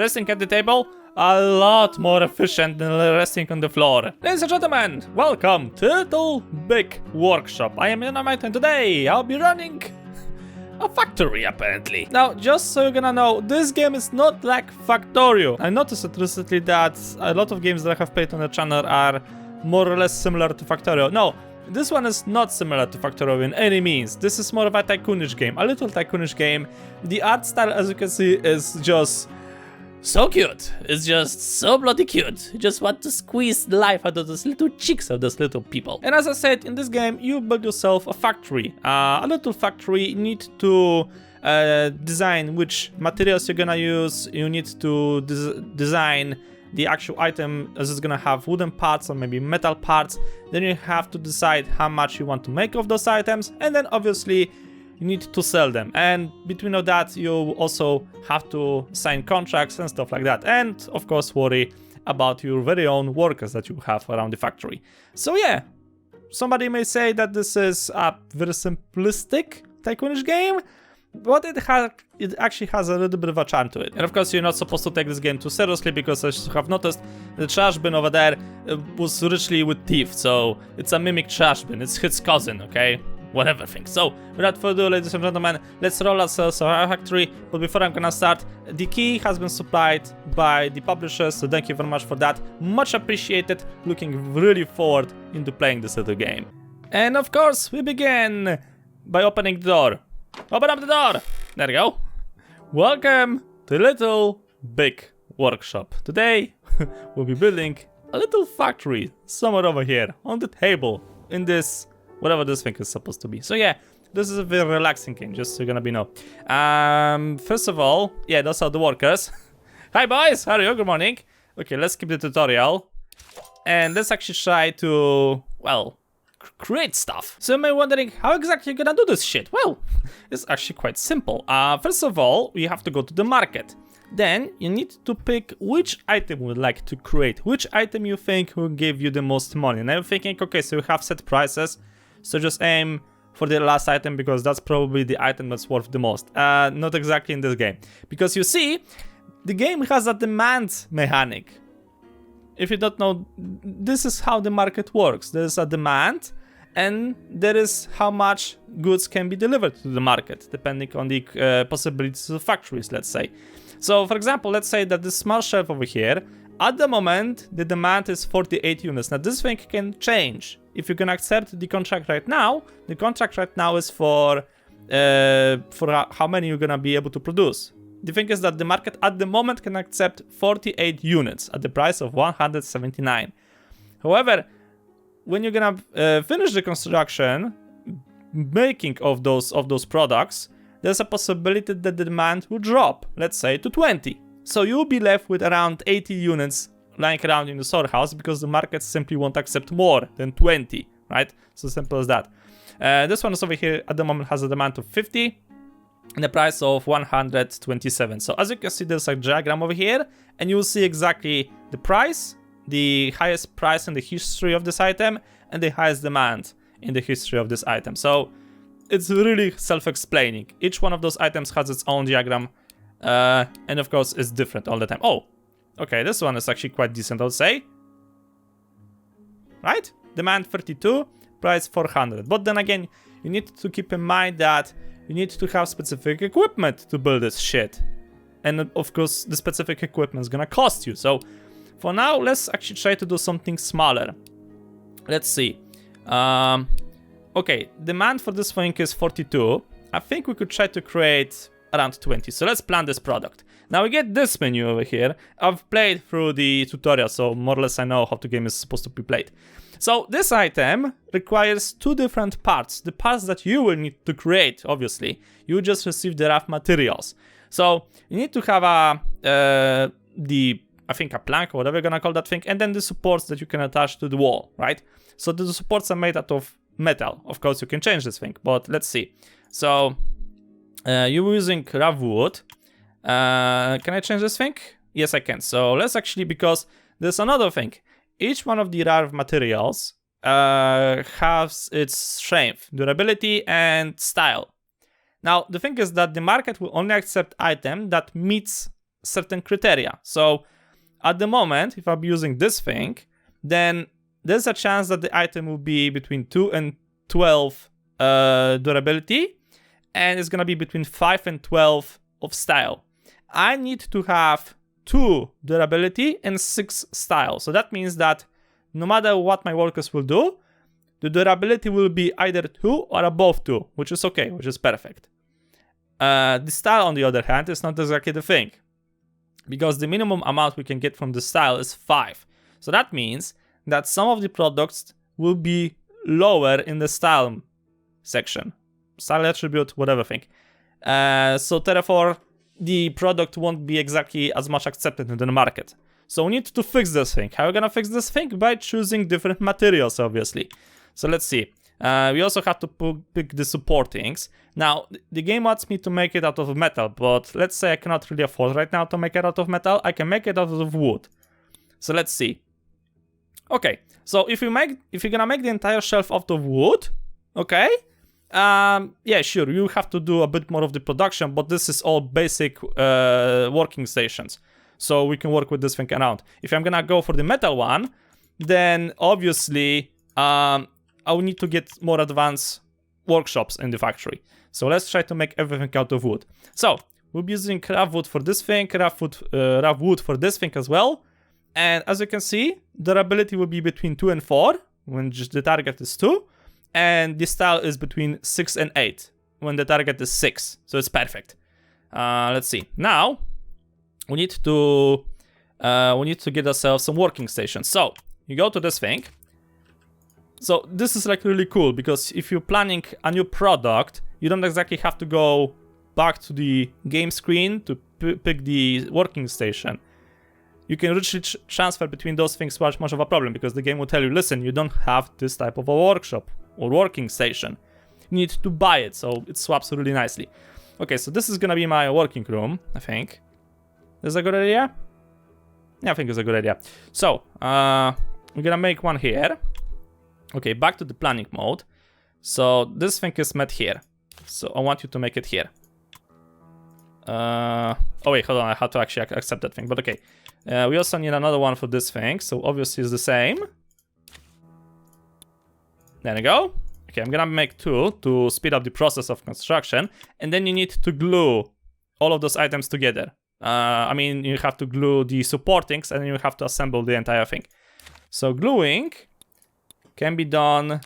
Resting at the table, a lot more efficient than resting on the floor. Ladies and gentlemen, welcome to Little Big Workshop. I am Neodyinamite and today I'll be running a factory, apparently. Now, just so you're gonna know, this game is not like Factorio. I noticed recently that a lot of games that I have played on the channel are more or less similar to Factorio. No, this one is not similar to Factorio in any means. This is more of a tycoonish game, a little tycoonish game. The art style, as you can see, is just so cute. It's just so bloody cute. You just want to squeeze the life out of those little cheeks of those little people. And as I said, in this game, you build yourself a factory. A little factory. You need to design which materials you're gonna use. You need to design the actual item, as it's gonna have wooden parts or maybe metal parts. Then you have to decide how much you want to make of those items, and then obviously you need to sell them. And between all that, you also have to sign contracts and stuff like that, and of course worry about your very own workers that you have around the factory. So yeah, somebody may say that this is a very simplistic tycoonish game, but it actually has a little bit of a charm to it. And of course, you're not supposed to take this game too seriously, because as you have noticed, the trash bin over there was richly with teeth, so it's a mimic trash bin. It's his cousin, okay? Whatever thing. So, without further ado, ladies and gentlemen, let's roll ourselves our factory. But before I'm gonna start, the key has been supplied by the publishers, so thank you very much for that. Much appreciated. Looking really forward into playing this little game. And of course, we begin by opening the door. Open up the door! There we go. Welcome to Little Big Workshop. Today, we'll be building a little factory somewhere over here on the table in this, whatever this thing is supposed to be. So yeah, this is a very relaxing game, just so you're gonna be know. First of all, yeah, those are the workers. Hi boys, how are you? Good morning. Okay, let's skip the tutorial. And let's actually try to, well, create stuff. So you may be wondering, how exactly you're gonna do this shit? Well, it's actually quite simple. First of all, you have to go to the market. Then you need to pick which item you would like to create, which item you think will give you the most money. And I'm thinking, okay, so you have set prices, so just aim for the last item, because that's probably the item that's worth the most. Not exactly in this game, because you see, the game has a demand mechanic. If you don't know, this is how the market works. There is a demand, and there is how much goods can be delivered to the market, depending on the possibilities of factories, let's say. So, for example, let's say that this small shelf over here, at the moment, the demand is 48 units. Now, this thing can change. If you can accept the contract right now, the contract right now is for how many you're gonna be able to produce. The thing is that the market at the moment can accept 48 units at the price of 179. However, when you're gonna finish the construction, making of those products, there's a possibility that the demand will drop, let's say, to 20. So you'll be left with around 80 units lying around in the storehouse, because the market simply won't accept more than 20, right? So simple as that. This one is over here at the moment has a demand of 50. And the price of 127. So as you can see, there's a diagram over here, and you'll see exactly the price, the highest price in the history of this item, and the highest demand in the history of this item. So it's really self-explaining. Each one of those items has its own diagram, and of course it's different all the time. Oh, okay, this one is actually quite decent, I would say. Right? Demand 32, price 400. But then again, you need to keep in mind that you need to have specific equipment to build this shit. And of course, the specific equipment is gonna cost you. So for now, let's actually try to do something smaller. Let's see. Okay, demand for this thing is 42. I think we could try to create around 20. So let's plan this product. Now we get this menu over here. I've played through the tutorial, so more or less I know how the game is supposed to be played. So this item requires two different parts. The parts that you will need to create, obviously. You just receive the rough materials. So you need to have I think a plank or whatever you're gonna call that thing, and then the supports that you can attach to the wall, right? So the supports are made out of metal. Of course, you can change this thing, but let's see. So you're using rough wood. Can I change this thing? Yes, I can. So let's actually, because there's another thing. Each one of the rare materials has its strength, durability, and style. Now, the thing is that the market will only accept item that meets certain criteria. So at the moment, if I'm using this thing, then there's a chance that the item will be between 2 and 12 durability, and it's gonna be between 5 and 12 of style. I need to have 2 durability and 6 style. So that means that no matter what my workers will do, the durability will be either 2 or above 2, which is okay, which is perfect. The style, on the other hand, is not exactly the thing, because the minimum amount we can get from the style is 5. So that means that some of the products will be lower in the style section. Style attribute, whatever thing. So therefore, the product won't be exactly as much accepted in the market. So we need to fix this thing. How are we gonna fix this thing? By choosing different materials, obviously. So let's see. We also have to pick the supportings. Now, the game wants me to make it out of metal, but let's say I cannot really afford right now to make it out of metal. I can make it out of wood. So let's see. Okay, so if you're gonna make the entire shelf out of wood, okay, yeah, sure, you have to do a bit more of the production, but this is all basic working stations, so we can work with this thing around. If I'm gonna go for the metal one, then obviously I will need to get more advanced workshops in the factory. So let's try to make everything out of wood. So we'll be using craft wood for this thing, craft wood for this thing as well. And as you can see, durability will be between 2 and 4 when just the target is 2, and the style is between 6 and 8 when the target is 6. So it's perfect. Let's see. Now we need to get ourselves some working stations. So you go to this thing. So this is like really cool, because if you're planning a new product, you don't exactly have to go back to the game screen to pick the working station. You can richly transfer between those things without much of a problem, because the game will tell you, listen, you don't have this type of a workshop or working station. You need to buy it, so it swaps really nicely. Okay, so this is gonna be my working room, I think. Is that a good idea? Yeah, I think it's a good idea. So, we're gonna make one here. Okay, back to the planning mode. So this thing is met here. So I want you to make it here. Oh wait, hold on, I have to actually accept that thing, but okay. We also need another one for this thing, so obviously it's the same. There we go. Okay, I'm gonna make 2 to speed up the process of construction, and then you need to glue all of those items together. I mean, you have to glue the supportings, and then you have to assemble the entire thing. So gluing can be done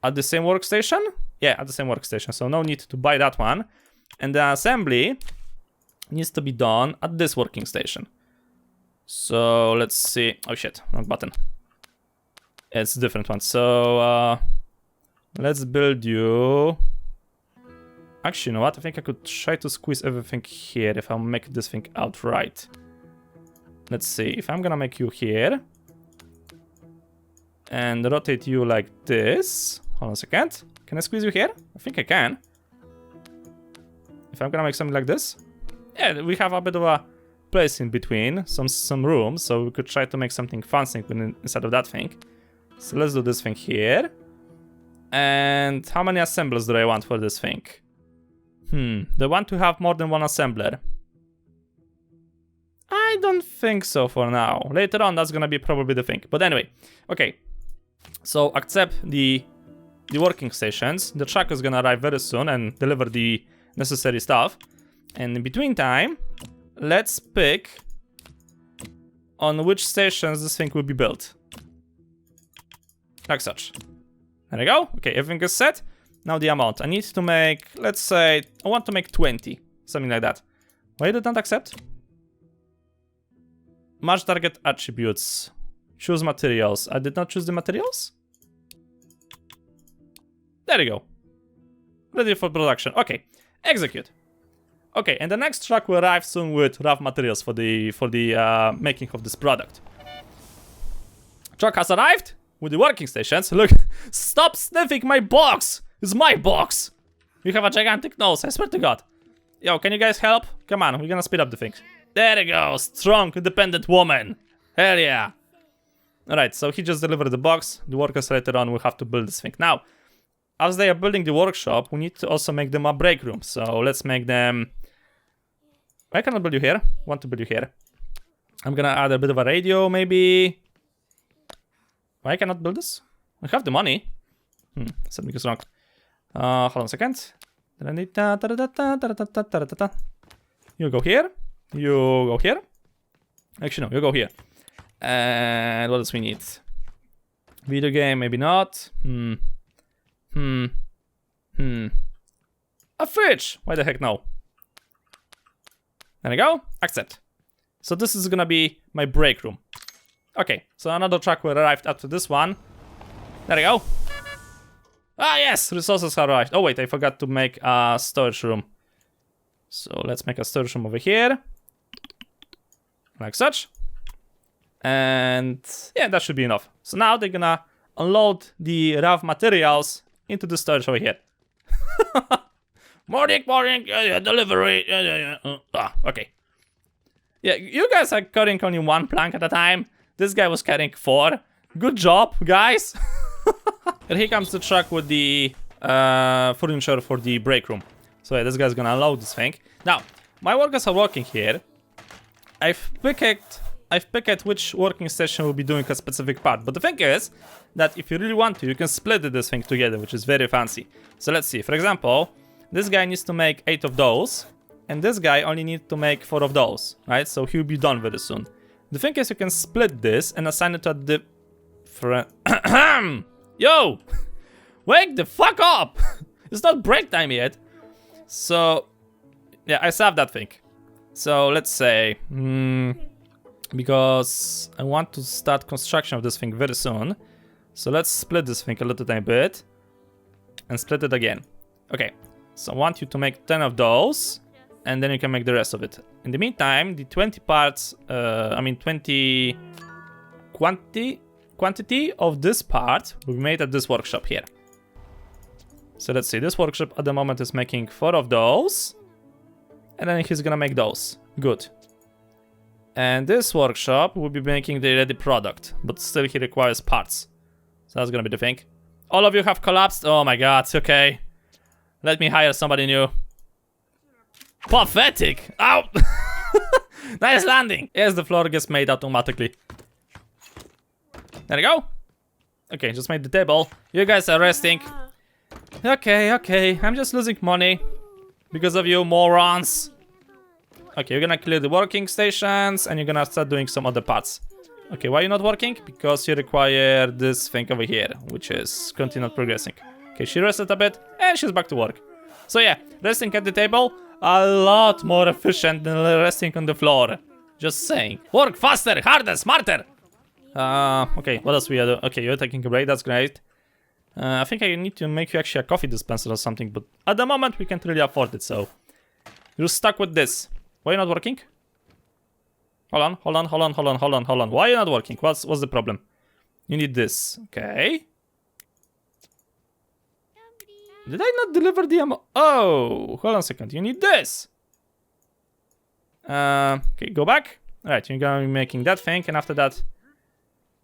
at the same workstation? Yeah, at the same workstation, so no need to buy that one. And the assembly needs to be done at this working station. So let's see. Oh shit, wrong button. It's a different one. So let's build you. Actually, you know what? I think I could try to squeeze everything here if I make this thing outright. Let's see. If I'm gonna make you here and rotate you like this. Hold on a second. Can I squeeze you here? I think I can. If I'm gonna make something like this. Yeah, we have a bit of a place in between, some room, so we could try to make something fancy inside of that thing. So let's do this thing here. And how many assemblers do I want for this thing? They want to have more than one assembler. I don't think so for now. Later on, that's gonna be probably the thing. But anyway, okay. So accept the working stations. The truck is gonna arrive very soon and deliver the necessary stuff. And in between time, let's pick on which stations this thing will be built. Like such. There we go. Okay, everything is set. Now the amount. I need to make, let's say, I want to make 20. Something like that. Why did it not accept? Match target attributes. Choose materials. I did not choose the materials? There you go. Ready for production. Okay. Execute. Okay, and the next truck will arrive soon with rough materials for the making of this product. Truck has arrived with the working stations. Look, stop sniffing my box! It's my box! You have a gigantic nose, I swear to God. Yo, can you guys help? Come on, we're gonna speed up the thing. There you go, strong, independent woman. Hell yeah. Alright, so he just delivered the box. The workers later on will have to build this thing. Now, as they are building the workshop, we need to also make them a break room. So let's make them I cannot build you here. Want to build you here. I'm gonna add a bit of a radio, maybe. Why I cannot build this? I have the money. Something is wrong. Hold on a second. You go here. You go here. Actually, no, you go here. And what else we need? Video game, maybe not. A fridge! Why the heck no? There we go. Accept. So this is gonna be my break room. Okay, so another truck will arrive after this one. There we go. Ah, yes! Resources have arrived. Oh, wait, I forgot to make a storage room. So let's make a storage room over here. Like such. And yeah, that should be enough. So now they're gonna unload the raw materials into the storage over here. Morning, delivery. Okay. Yeah, you guys are carrying only one plank at a time. This guy was carrying 4. Good job, guys. And here comes the truck with the furniture for the break room. So yeah, this guy's gonna unload this thing. Now, my workers are working here. I've picked which working station will be doing a specific part. But the thing is that if you really want to, you can split this thing together, which is very fancy. So let's see. For example, this guy needs to make 8 of those. And this guy only needs to make 4 of those, right? So he'll be done very soon. The thing is, you can split this and assign it to a different... Yo! Wake the fuck up! It's not break time yet. So, yeah, I saved that thing. So let's say, because I want to start construction of this thing very soon. So let's split this thing a little tiny bit and split it again. Okay, so I want you to make 10 of those and then you can make the rest of it. In the meantime, the 20 parts, 20 quantity of this part will be made at this workshop here. So let's see, this workshop at the moment is making 4 of those. And then he's gonna make those. Good. And this workshop will be making the ready product, but still he requires parts. So that's gonna be the thing. All of you have collapsed? Oh my god, okay. Let me hire somebody new. Pathetic! Ow! Nice landing! Yes, the floor gets made automatically. There we go. Okay, just made the table. You guys are resting. Okay, I'm just losing money. Because of you morons. Okay, you're gonna clear the working stations and you're gonna start doing some other parts. Okay, why are you not working? Because you require this thing over here, which is continue progressing. Okay, she rested a bit and she's back to work. So yeah, resting at the table, a lot more efficient than resting on the floor. Just saying. Work faster, harder, smarter. Okay, what else we are doing? Okay, you're taking a break, that's great. I think I need to make you actually a coffee dispenser or something, but at the moment we can't really afford it, so you're stuck with this. Why are you not working? Hold on. Why are you not working? What's the problem? You need this. Okay. Did I not deliver the ammo? Oh, hold on a second. You need this. Okay, go back. Alright, you're gonna be making that thing, and after that,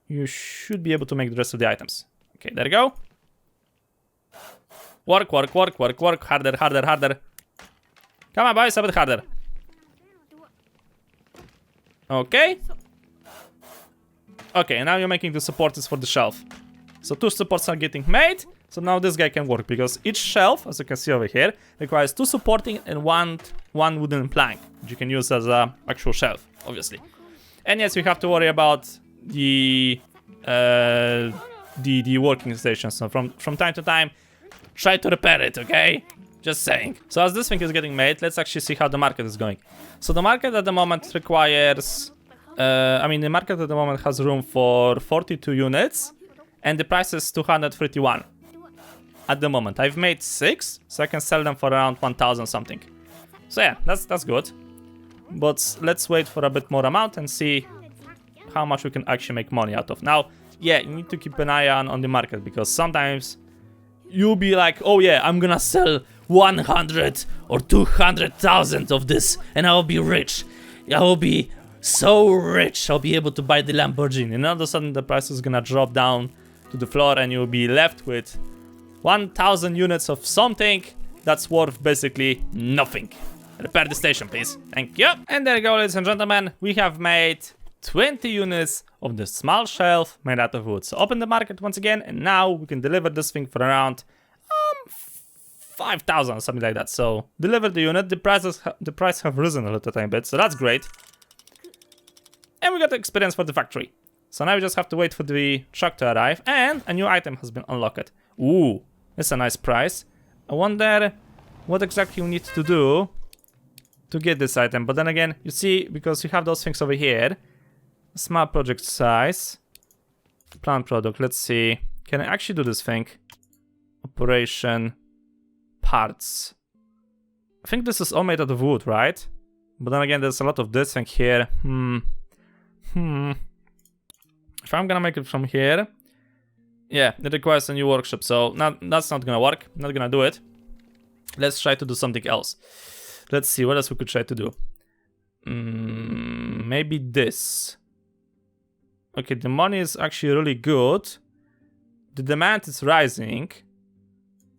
you should be able to make the rest of the items. Okay, there you go. Work. Harder. Come on, boys, a bit harder. Okay. Okay, now you're making the supports for the shelf. So 2 supports are getting made. So now this guy can work because each shelf, as you can see over here, requires 2 supporting and one wooden plank, which you can use as a actual shelf, obviously. And yes, you have to worry about the working station. So from time to time, try to repair it, okay? Just saying. So as this thing is getting made, let's actually see how the market is going. So the market at the moment requires... the market at the moment has room for 42 units. And the price is 231. At the moment. I've made 6, so I can sell them for around 1,000 something. So yeah, that's good. But let's wait for a bit more amount and see how much we can actually make money out of. Now, yeah, you need to keep an eye on the market, because sometimes you'll be like, oh yeah, I'm gonna sell 100 or 200,000 of this and I'll be rich. I will be so rich. I'll be able to buy the Lamborghini. And all of a sudden the price is gonna drop down to the floor and you'll be left with 1,000 units of something that's worth basically nothing. Repair the station, please. Thank you. And there you go, ladies and gentlemen. We have made 20 units of the small shelf made out of wood. So open the market once again, and now we can deliver this thing for around 5,000, something like that. So deliver the unit. The price have risen a little tiny bit, so that's great. And we got the experience for the factory. So now we just have to wait for the truck to arrive, and a new item has been unlocked. Ooh, that's a nice price. I wonder what exactly we need to do to get this item. But then again, you see, because you have those things over here, small project size, plant product. Let's see, can I actually do this thing? Operation parts. I think this is all made out of wood, right? But then again, there's a lot of this thing here. If I'm gonna make it from here, yeah, it requires a new workshop, so that's not gonna work. Not gonna do it. Let's try to do something else. Let's see what else we could try to do. Maybe this. Okay, the money is actually really good. The demand is rising.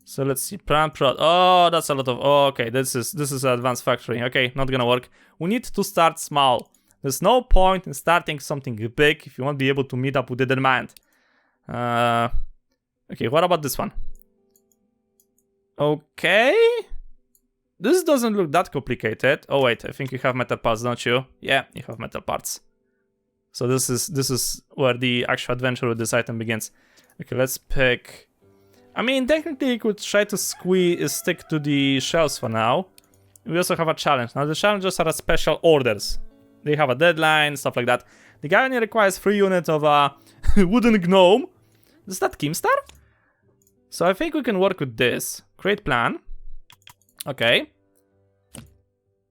So let's see, plant prod. Oh, that's a lot of. Oh, okay, this is an advanced factory. Okay, not gonna work. We need to start small. There's no point in starting something big if you won't be able to meet up with the demand. Okay, what about this one? Okay, this doesn't look that complicated. Oh wait, I think you have metal parts, don't you? Yeah, you have metal parts. So this is where the actual adventure with this item begins. Okay, let's pick. I mean, technically you could try to stick to the shelves for now. We also have a challenge. Now the challenges are special orders. They have a deadline, stuff like that. The guy only requires 3 units of a wooden gnome. Is that Keemstar? So I think we can work with this. Create plan. Okay.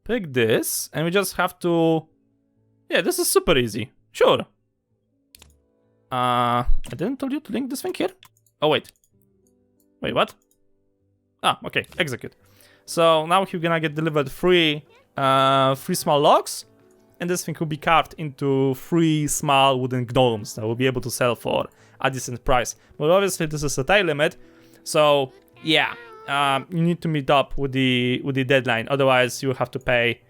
Pick this, and we just have to. Yeah, this is super easy. Sure. I didn't tell you to link this thing here. Oh wait. Wait, what? Ah, okay. Execute. So now you're gonna get delivered 3 small logs, and this thing will be carved into 3 small wooden gnomes that we'll be able to sell for a decent price. But obviously this is a time limit, so yeah, you need to meet up with the deadline. Otherwise, you have to pay.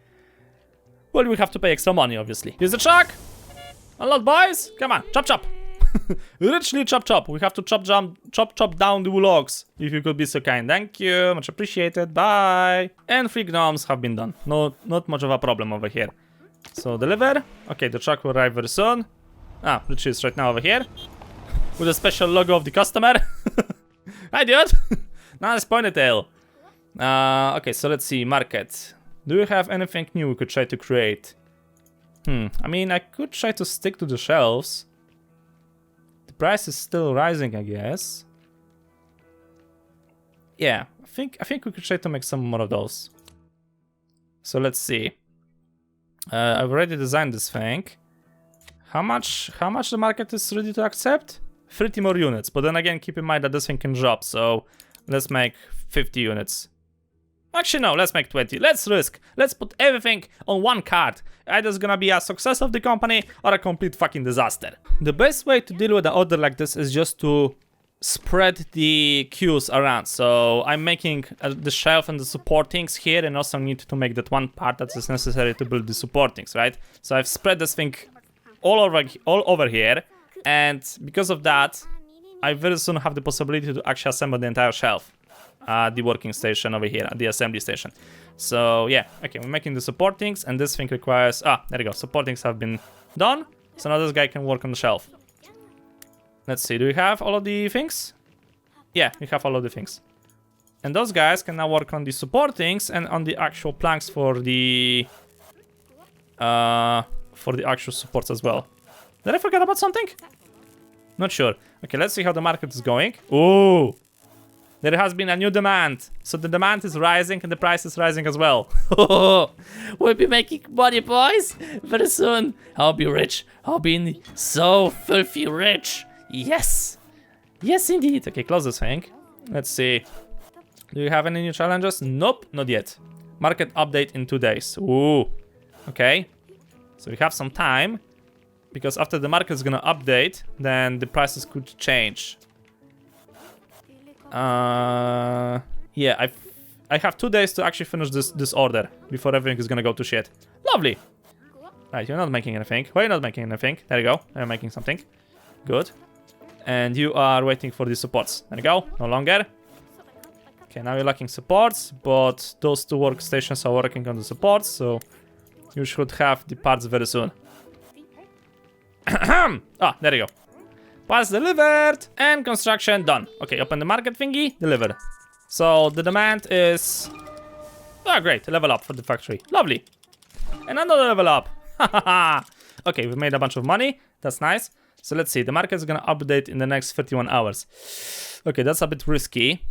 Well, we have to pay extra money, obviously. Here's the truck. Unload, boys. Come on, chop chop. Richly chop chop. We have to chop down the logs. If you could be so kind. Thank you. Much appreciated. Bye. And 3 gnomes have been done. No, not much of a problem over here. So deliver. Okay, the truck will arrive very soon. Ah, Richie is right now over here. With a special logo of the customer. Hi, dude. Nice ponytail. Okay, so let's see. Market. Do you have anything new we could try to create? I mean, I could try to stick to the shelves. The price is still rising, I guess. Yeah, I think we could try to make some more of those. So let's see. I've already designed this thing. How much the market is ready to accept? 30 more units, but then again, keep in mind that this thing can drop, so let's make 50 units. Actually, no, let's make 20. Let's risk. Let's put everything on one card. Either it's gonna be a success of the company or a complete fucking disaster. The best way to deal with an order like this is just to spread the queues around. So I'm making the shelf and the supportings here, and also need to make that one part that is necessary to build the supportings, right? So I've spread this thing all over here, and because of that, I very soon have the possibility to actually assemble the entire shelf. The working station over here, the assembly station. So yeah, okay, we're making the supportings, and this thing requires, there you go, supportings have been done. So now this guy can work on the shelf. Let's see, do we have all of the things? Yeah, we have all of the things. And those guys can now work on the supportings and on the actual planks for the actual supports as well. Did I forget about something? Not sure. Okay, let's see how the market is going. Ooh! There has been a new demand. So the demand is rising and the price is rising as well. We'll be making money, boys. Very soon. I'll be rich. I'll be so filthy rich. Yes. Yes, indeed. Okay, close this thing. Let's see. Do you have any new challenges? Nope, not yet. Market update in 2 days. Ooh. Okay. So we have some time. Because after the market is gonna update, then the prices could change. Yeah, I I have 2 days to actually finish this order before everything is gonna go to shit. Lovely. Right, you're not making anything. Why are you not making anything? There you go. I'm making something. Good. And you are waiting for the supports. There you go. No longer. Okay, now you're lacking supports, but those 2 workstations are working on the supports, so you should have the parts very soon. Ah, there you go. Parts delivered and construction done. Okay, open the market thingy, deliver. So the demand is... Oh, great, level up for the factory. Lovely. And another level up. Okay, we made a bunch of money. That's nice. So let's see, the market is gonna update in the next 31 hours. Okay, that's a bit risky.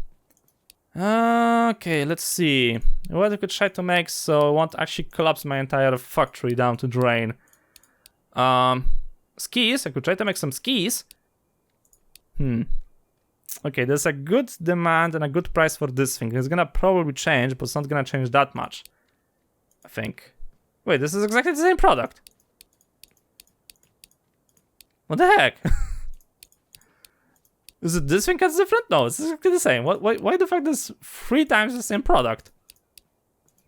Okay, let's see. What I could try to make so I won't actually collapse my entire factory down to drain. Skis, I could try to make some skis. Okay, there's a good demand and a good price for this thing. It's gonna probably change, but it's not gonna change that much, I think. Wait, this is exactly the same product. What the heck? Is it this thing that's different? No, it's exactly the same. Why the fuck is 3 times the same product?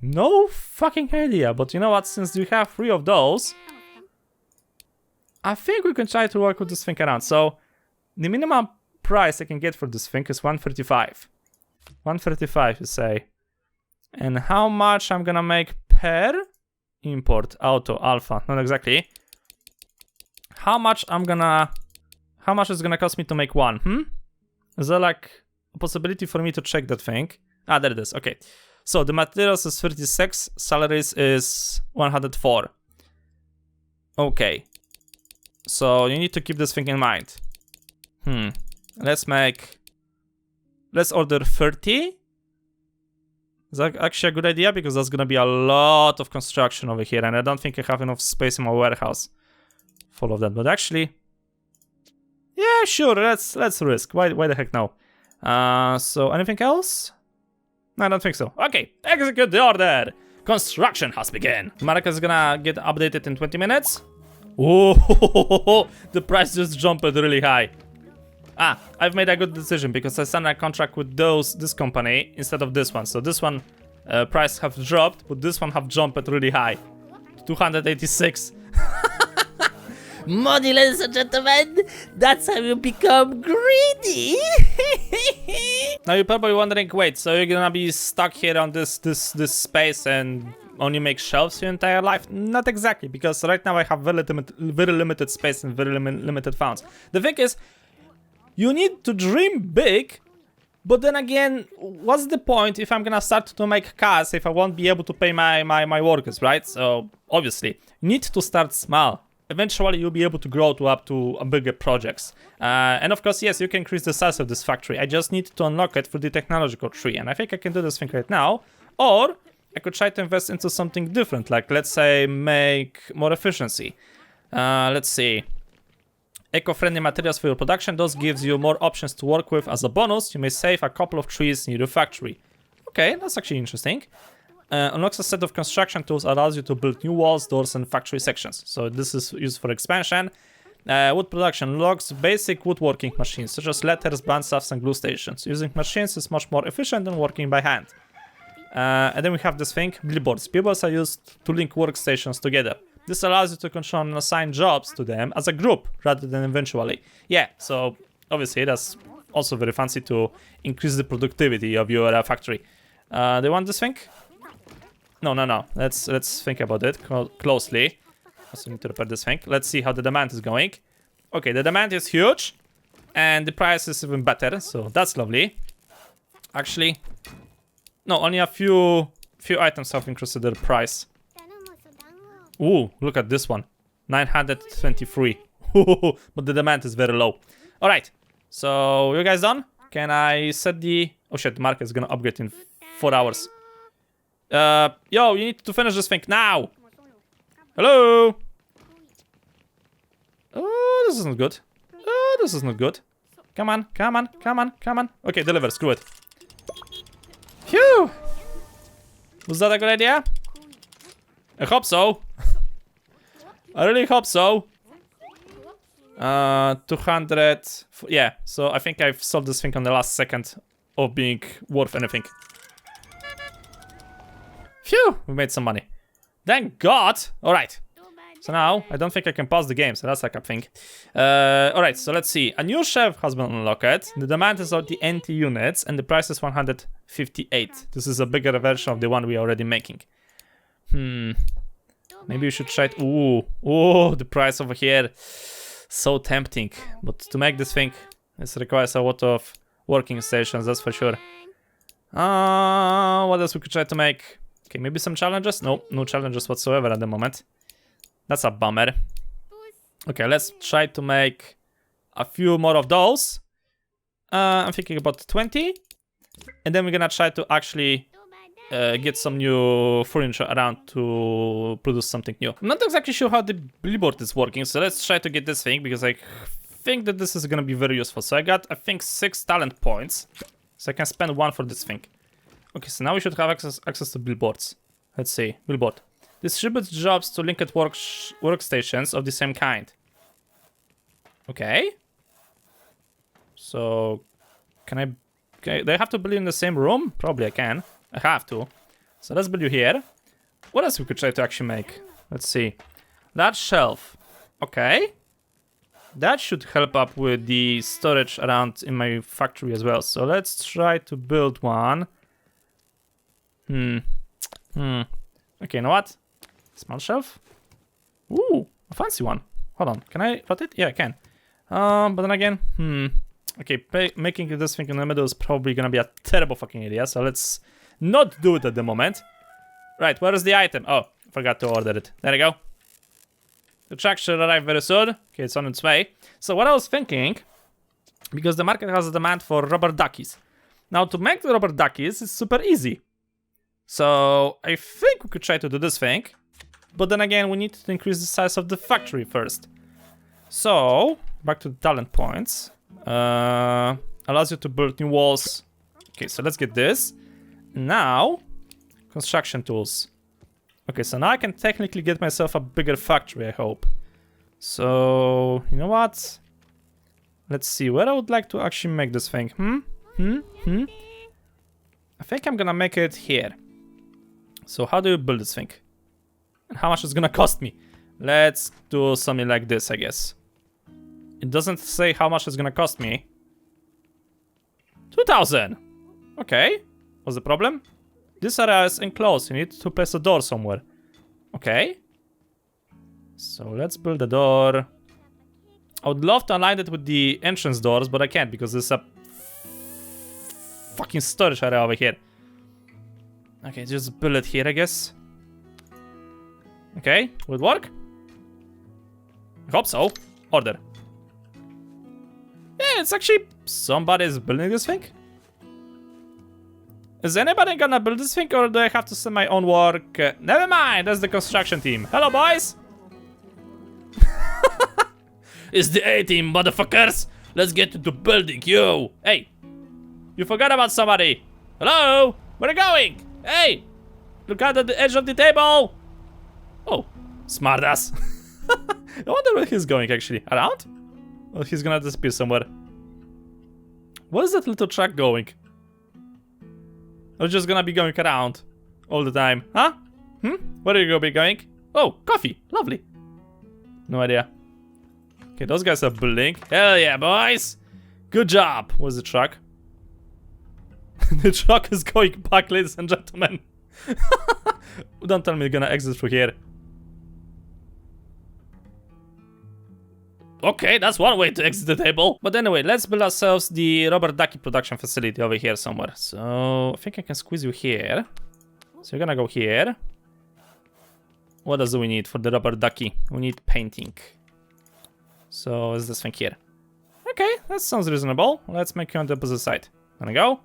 No fucking idea, but you know what? Since we have 3 of those, I think we can try to work with this thing around. So, the minimum price I can get for this thing is 135. 135, you say. And how much I'm gonna make per import auto alpha? Not exactly. How much is gonna cost me to make one? Is there like a possibility for me to check that thing? Ah, there it is. Okay. So the materials is 36, salaries is 104. Okay. So you need to keep this thing in mind. Let's order 30. Is that actually a good idea? Because that's gonna be a lot of construction over here, and I don't think I have enough space in my warehouse full of that. But actually, yeah, sure. Let's risk. Why the heck no? So anything else? No, I don't think so. Okay, execute the order. Construction has begun. Market is gonna get updated in 20 minutes. Oh, the price just jumped really high. Ah, I've made a good decision because I signed a contract with this company instead of this one. So this one price have dropped, but this one have jumped really high. 286. Money, ladies and gentlemen, that's how you become greedy. Now you're probably wondering, wait, so you're gonna be stuck here on this space and only make shelves your entire life? Not exactly, because right now I have very limited space and very limited funds. The thing is, you need to dream big, but then again, what's the point if I'm gonna start to make cars if I won't be able to pay my workers, right? So obviously, you need to start small. Eventually, you'll be able to grow up to bigger projects. And of course, yes, you can increase the size of this factory. I just need to unlock it through the technological tree. And I think I can do this thing right now. Or I could try to invest into something different, like let's say make more efficiency. Let's see. Eco-friendly materials for your production. Those gives you more options to work with. As a bonus, you may save a couple of trees near your factory. Okay, that's actually interesting. Unlocks a set of construction tools, allows you to build new walls, doors, and factory sections. So this is used for expansion. Wood production unlocks basic woodworking machines, such as letters, bandsaws, and glue stations. Using machines is much more efficient than working by hand. And then we have this thing, billboards. Billboards are used to link workstations together. This allows you to control and assign jobs to them as a group, rather than individually. Yeah, so obviously that's also very fancy to increase the productivity of your factory. Do you want this thing? No. Let's think about it closely. Also need to repair this thing. Let's see how the demand is going. Okay, the demand is huge, and the price is even better, so that's lovely. Actually, no, only a few items have increased their price. Ooh, look at this one, 923. But the demand is very low. All right, so you guys done? Can I set the? Oh shit, the market is gonna upgrade in 4 hours. Yo, you need to finish this thing now. Hello. Oh, this is not good. Oh, this is not good. Come on. Okay, deliver, screw it. Phew. Was that a good idea? I hope so. I really hope so. 200. Yeah, so I think I've solved this thing on the last second of being worth anything. Phew, we made some money. Thank God. All right. So now, I don't think I can pause the game, so that's like a thing. Alright, so let's see. A new shelf has been unlocked. The demand is of the NT units, and the price is 158. This is a bigger version of the one we are already making. Maybe we should try it. Ooh, the price over here. So tempting. But to make this thing, this requires a lot of working stations, that's for sure. What else we could try to make? Okay, maybe some challenges? No, no challenges whatsoever at the moment. That's a bummer. Okay, let's try to make a few more of those. I'm thinking about 20. And then we're gonna try to actually get some new furniture around to produce something new. I'm not exactly sure how the billboard is working, so let's try to get this thing because I think that this is gonna be very useful. So I got, I think, 6 talent points. So I can spend 1 for this thing. Okay, so now we should have access to billboards. Let's see, billboard. Distributes jobs to linked workstations of the same kind. Okay. So, can I... Okay, do I have to build in the same room? Probably I can. I have to. So let's build you here. What else we could try to actually make? Let's see. That shelf. Okay. That should help up with the storage around in my factory as well. So let's try to build one. Okay, you know what? Small shelf. Ooh, a fancy one. Hold on, can I rotate? Yeah, I can. But then again, okay, making this thing in the middle is probably gonna be a terrible fucking idea, so let's not do it at the moment. Right, where is the item? Oh, forgot to order it. There you go. The truck should arrive very soon. Okay, it's on its way. So what I was thinking, because the market has a demand for rubber duckies. Now, to make the rubber duckies is super easy. So I think we could try to do this thing. But then again, we need to increase the size of the factory first. So, back to the talent points. Allows you to build new walls. Okay, so let's get this. Now, construction tools. Okay, so now I can technically get myself a bigger factory, I hope. So, you know what? Let's see, where I would like to actually make this thing. I think I'm gonna make it here. So how do you build this thing? And how much it's gonna cost me? Let's do something like this, I guess. It doesn't say how much it's gonna cost me. 2,000! Okay. What's the problem? This area is enclosed. You need to place a door somewhere. Okay. So let's build a door. I would love to align it with the entrance doors, but I can't because there's a fucking storage area over here. Okay, just build it here, I guess. Okay, will it work? I hope so. Order. Yeah, it's actually... somebody's building this thing? Is anybody gonna build this thing, or do I have to send my own work? Never mind, that's the construction team. Hello, boys! It's the A-team, motherfuckers! Let's get to the building, yo! Hey! You forgot about somebody! Hello? Where are you going? Hey! Look out at the edge of the table! Oh, smartass. I wonder where he's going, actually. Around? Or he's gonna disappear somewhere. Where is that little truck going? Or just gonna be going around all the time? Huh? Where are you gonna be going? Oh, coffee. Lovely. No idea. Okay, those guys are building. Hell yeah, boys! Good job. Where's the truck? The truck is going back, ladies and gentlemen. Don't tell me you're gonna exit through here. Okay, that's one way to exit the table. But anyway, let's build ourselves the rubber ducky production facility over here somewhere. So, I think I can squeeze you here. So, you're gonna go here. What else do we need for the rubber ducky? We need painting. So, is this thing here? Okay, that sounds reasonable. Let's make you on the opposite side. There we go.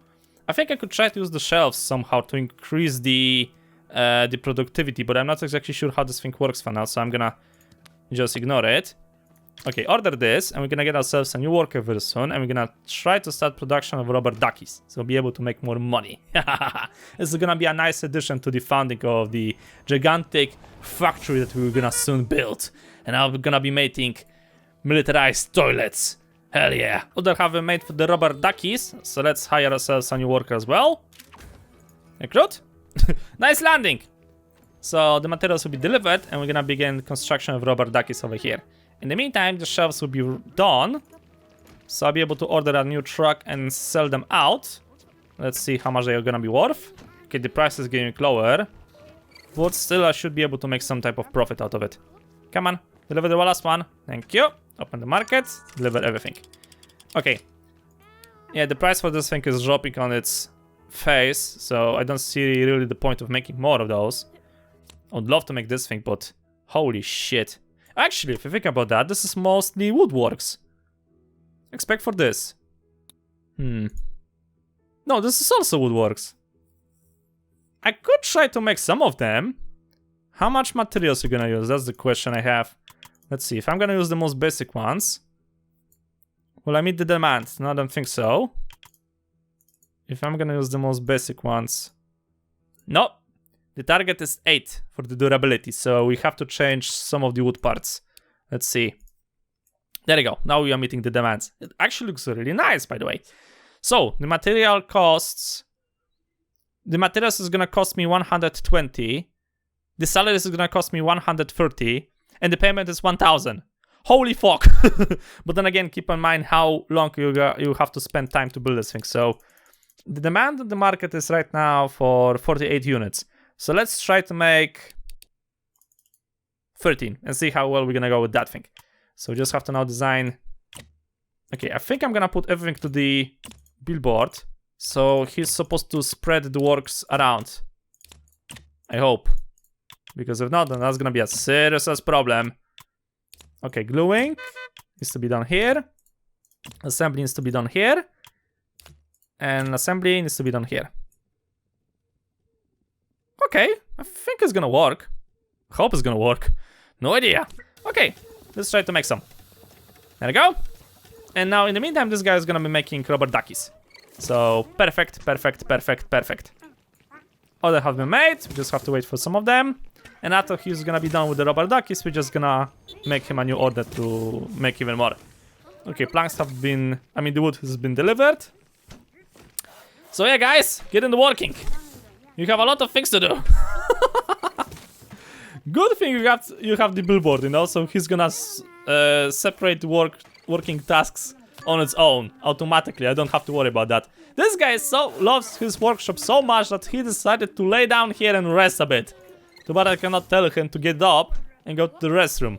I think I could try to use the shelves somehow to increase the productivity, but I'm not exactly sure how this thing works for now, so I'm gonna just ignore it. Okay, order this, and we're gonna get ourselves a new worker very soon, and we're gonna try to start production of rubber duckies, so be able to make more money. This is gonna be a nice addition to the founding of the gigantic factory that we're gonna soon build. And now we're gonna be making militarized toilets. Hell yeah. Order have been made for the rubber duckies, so let's hire ourselves a new worker as well. Recruit. Nice landing. So the materials will be delivered and we're gonna begin construction of rubber duckies over here. In the meantime, the shelves will be done. So I'll be able to order a new truck and sell them out. Let's see how much they are gonna be worth. Okay, the price is getting lower. But still, I should be able to make some type of profit out of it. Come on, deliver the last one. Thank you. Open the market, deliver everything. Okay. Yeah, the price for this thing is dropping on its face, so I don't see really the point of making more of those. I would love to make this thing, but holy shit. Actually, if you think about that, this is mostly woodworks. Expect for this. No, this is also woodworks. I could try to make some of them. How much materials are you gonna use? That's the question I have. Let's see, if I'm gonna use the most basic ones, will I meet the demand? No, I don't think so. If I'm gonna use the most basic ones, no. The target is 8 for the durability, so we have to change some of the wood parts. Let's see. There you go, now we are meeting the demands. It actually looks really nice, by the way. So, the material costs... The materials is gonna cost me 120. The salary is gonna cost me 130. And the payment is 1000. Holy fuck! But then again, keep in mind how long you have to spend time to build this thing. So, the demand on the market is right now for 48 units. So let's try to make 13 and see how well we're gonna go with that thing. So we just have to now design. Okay, I think I'm gonna put everything to the billboard. So he's supposed to spread the works around. I hope. Because if not, then that's gonna be a serious problem. Okay, gluing needs to be done here. Assembly needs to be done here. And assembly needs to be done here. Okay, I think it's gonna work. Hope it's gonna work. No idea. Okay, let's try to make some. There we go. And now in the meantime, this guy is gonna be making rubber duckies. So perfect, perfect, perfect, perfect. All that have been made. We just have to wait for some of them. And after he's gonna be done with the rubber duckies, we're just gonna make him a new order to make even more. Okay, planks have been, the wood has been delivered. So yeah, guys, get into working. You have a lot of things to do. Good thing you have the billboard, you know, so he's gonna separate working tasks on its own automatically. I don't have to worry about that. This guy loves his workshop so much that he decided to lay down here and rest a bit. Too bad I cannot tell him to get up and go to the restroom.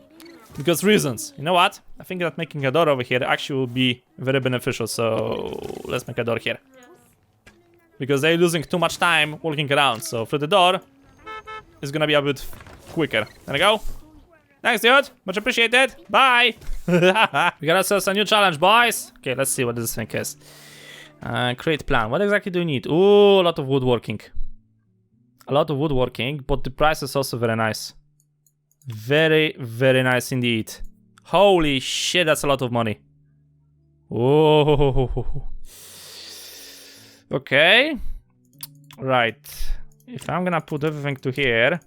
Because reasons. You know what? I think that making a door over here actually will be very beneficial. So let's make a door here. Because they're losing too much time walking around. So through the door, it's gonna be a bit quicker. There we go. Thanks, dude. Much appreciated. Bye. We got ourselves a new challenge, boys. Okay, let's see what this thing is. Create plan. What exactly do you need? Ooh, a lot of woodworking. A lot of woodworking, but the price is also very nice. Very, very nice indeed. Holy shit, that's a lot of money. Oh. Okay. Right. If I'm gonna put everything to here,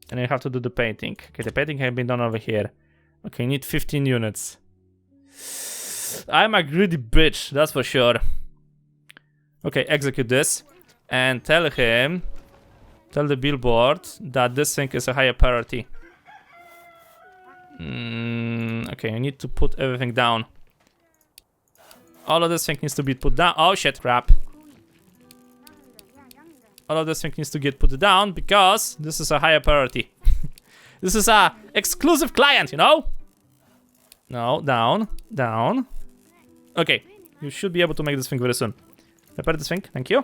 then I have to do the painting. Okay, the painting has been done over here. Okay, need 15 units. I'm a greedy bitch, that's for sure. Okay, execute this. And tell the billboard that this thing is a higher priority. Okay, I need to put everything down. All of this thing needs to be put down. Oh shit, crap. All of this thing needs to get put down because this is a higher priority. This is a exclusive client, you know? No, down, down. Okay, you should be able to make this thing very soon. Repair this thing, thank you.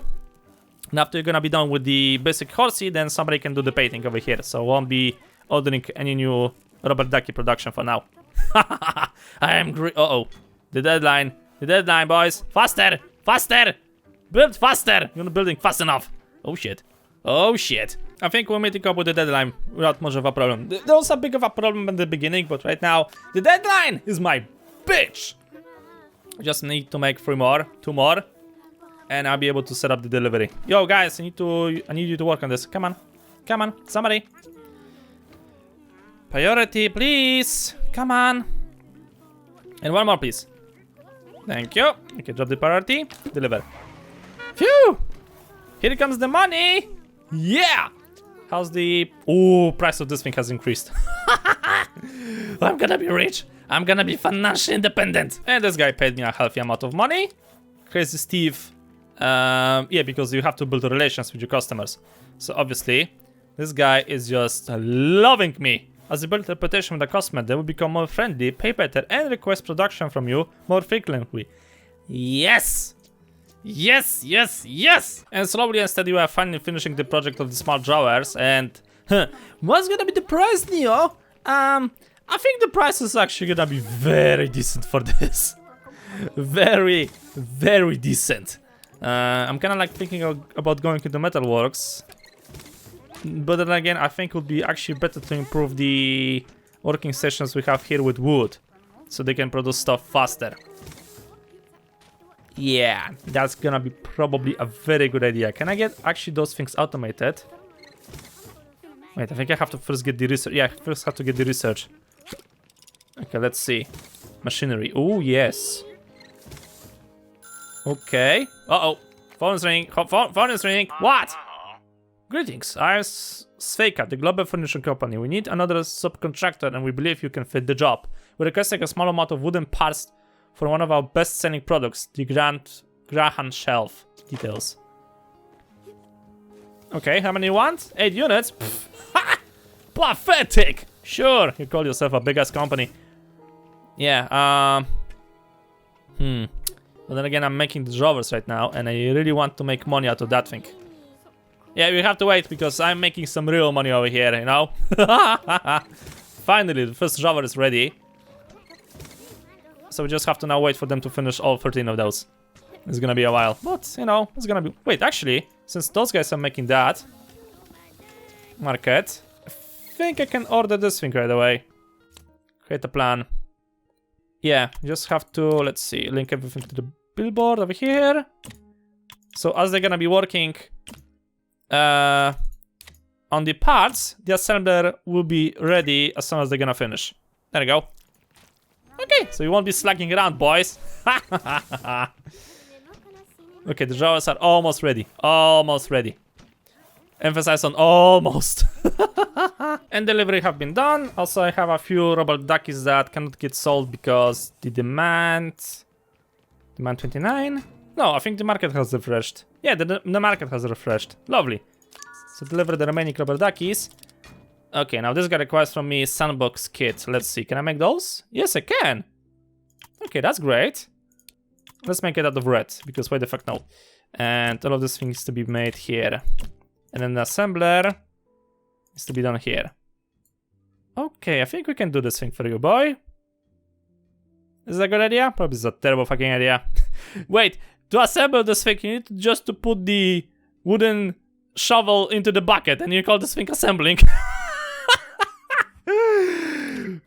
And after you're gonna be done with the basic horsey, then somebody can do the painting over here. So I won't be ordering any new rubber ducky production for now. I am uh-oh. The deadline, boys. Faster, faster. Build faster. You're not building fast enough. Oh shit. Oh shit. I think we're meeting up with the deadline without much of a problem. There was a big of a problem in the beginning, but right now, the deadline is my bitch. I just need to make 2 more. And I'll be able to set up the delivery. Yo, guys, I need you to work on this. Come on. Come on, somebody. Priority, please. Come on. And one more, please. Thank you. Okay, drop the priority. Deliver. Phew! Here comes the money. Yeah! How's the... Ooh, price of this thing has increased. I'm gonna be rich. I'm gonna be financially independent. And this guy paid me a healthy amount of money. Crazy Steve. Yeah, because you have to build relations with your customers. So obviously, this guy is just loving me. As you build reputation with the customer, they will become more friendly, pay better, and request production from you more frequently. Yes! Yes, yes, yes! And slowly and steady we are finally finishing the project of the smart drawers, and... what's gonna be the price, Neo? I think the price is actually gonna be very decent for this. Very, very decent. I'm kinda like thinking about going into metalworks. But then again, I think it would be actually better to improve the working stations we have here with wood. So they can produce stuff faster. Yeah, that's gonna be probably a very good idea. Can I get actually those things automated? Wait, I think I have to first get the research. Yeah, I first have to get the research. Okay, let's see. Machinery. Oh, yes. Okay. Uh-oh. Phone is ringing. Phone is ringing. What? Greetings. I'm Sveika, the global furniture company. We need another subcontractor and we believe you can fit the job. We're requesting a small amount of wooden parts for one of our best-selling products, the Graham Shelf. Details. Okay, how many you want? 8 units? Ha! Pathetic! Sure, you call yourself a big-ass company. Yeah, But then again, I'm making the drawers right now, and I really want to make money out of that thing. Yeah, we have to wait, because I'm making some real money over here, you know? Finally, the first drawer is ready. So we just have to now wait for them to finish all 13 of those. It's gonna be a while, but, you know, it's gonna be... Wait, actually, since those guys are making that... Market... I think I can order this thing right away. Create a plan. Yeah, just have to, let's see, link everything to the billboard over here. So as they're gonna be working on the parts, the assembler will be ready as soon as they're gonna finish. There we go. Okay, so you won't be slacking around, boys. Okay, the drawers are almost ready. Almost ready. Emphasize on almost. And delivery have been done. Also, I have a few robot duckies that cannot get sold because the demand 29? No, I think the market has refreshed. Yeah, the market has refreshed. Lovely. So deliver the remaining rubber duckies. Okay, now this guy requires from me sandbox kit. Let's see, can I make those? Yes, I can. Okay, that's great. Let's make it out of red, because why the fuck no. And all of this things to be made here. And then the assembler is to be done here. Okay, I think we can do this thing for you, boy. Is that a good idea? Probably it's a terrible fucking idea. Wait, to assemble this thing, you need just to put the wooden shovel into the bucket, and you call this thing assembling.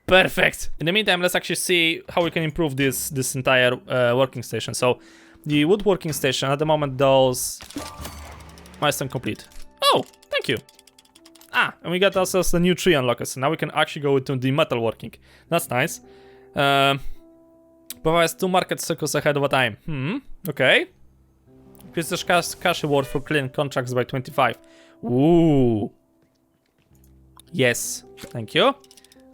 Perfect. In the meantime, let's actually see how we can improve this entire working station. So, the wood working station, at the moment, those milestone complete. Oh, thank you. Ah, and we got ourselves the new tree unlocker, so now we can actually go into the metal working. That's nice. Provides 2 market cycles ahead of a time. Okay. Increases cash reward for clean contracts by 25. Ooh. Yes, thank you.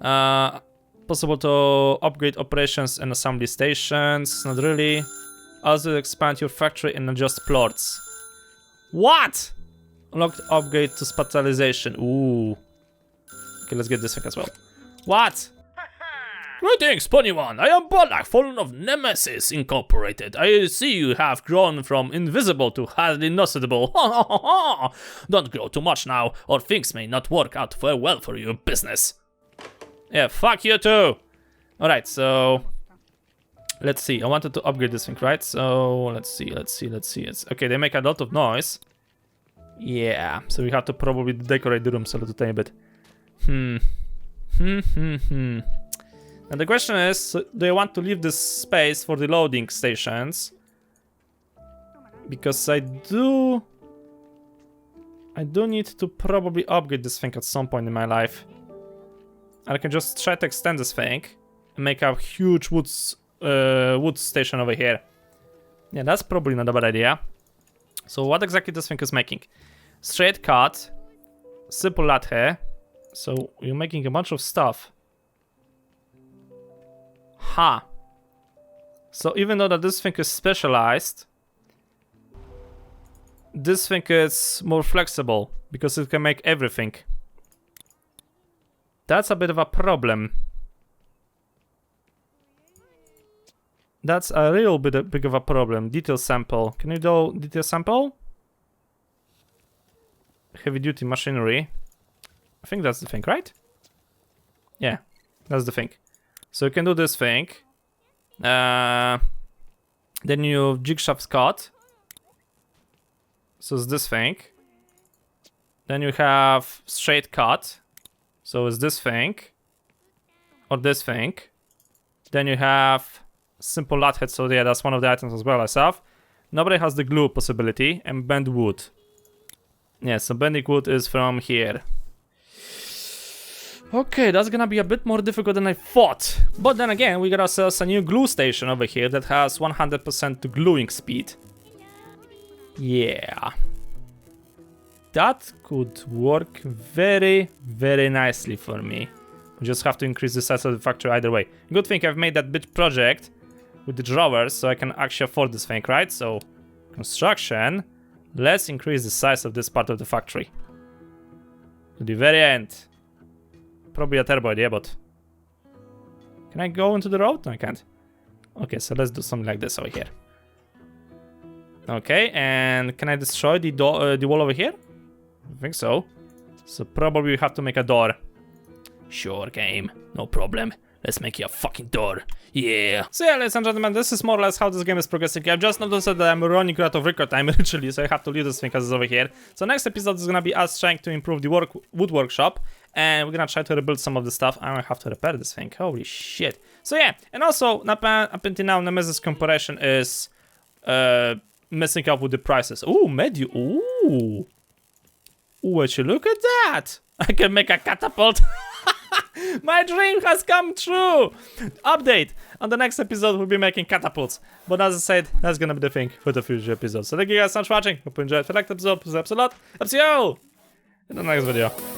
Possible to upgrade operations and assembly stations. Not really. Also expand your factory and adjust plots. What? Unlocked upgrade to specialization. Ooh. Okay, let's get this thing as well. What? Greetings, Pony One. I am Balak, fallen of Nemesis Incorporated. I see you have grown from invisible to hardly noticeable. Don't grow too much now, or things may not work out very well for your business. Yeah, fuck you too. Alright, so... Let's see, I wanted to upgrade this thing, right? So, let's see. Okay, they make a lot of noise. Yeah, so we have to probably decorate the rooms a little tiny bit. And the question is, do I want to leave this space for the loading stations? Because I do need to probably upgrade this thing at some point in my life. I can just try to extend this thing and make a huge wood station over here. Yeah, that's probably not a bad idea. So what exactly this thing is making? Straight cut, simple lathe. So you're making a bunch of stuff. Ha. So even though that this thing is specialized, this thing is more flexible because it can make everything. That's a bit of a problem. That's a real bit big of a problem. Detail sample. Can you do detail sample? Heavy duty machinery. I think that's the thing, right? Yeah, that's the thing. So you can do this thing. Then you jigsaw cut. So it's this thing. Then you have straight cut. So it's this thing. Or this thing. Then you have simple lathead. So yeah, that's one of the items as well I have. Nobody has the glue possibility. And bend wood. Yeah, so bending wood is from here. Okay, that's gonna be a bit more difficult than I thought. But then again, we got ourselves a new glue station over here that has 100% gluing speed. Yeah. That could work very, very nicely for me. We just have to increase the size of the factory either way. Good thing I've made that big project with the drawers so I can actually afford this thing, right? So, construction. Let's increase the size of this part of the factory. To the very end. Probably a terrible idea, but... Can I go into the road? No, I can't. Okay, so let's do something like this over here. Okay, and can I destroy the wall over here? I think so. So probably we have to make a door. Sure, game. No problem. Let's make you a fucking door. Yeah. So yeah, ladies and gentlemen, this is more or less how this game is progressing. I've just noticed that I'm running out of record time, literally, so I have to leave this thing as is over here. So next episode is gonna be us trying to improve the wood workshop. And we're gonna try to rebuild some of the stuff. I have to repair this thing. Holy shit. So yeah, and also, up until now, Nemesis comparison is messing up with the prices. Ooh, Medu. Ooh. Ooh, would you look at that? I can make a catapult. My dream has come true! Update! On the next episode, we'll be making catapults. But as I said, that's gonna be the thing for the future episodes. So thank you guys so much for watching. Hope you enjoyed. If you liked the episode, please subscribe a lot. I'll see you in the next video.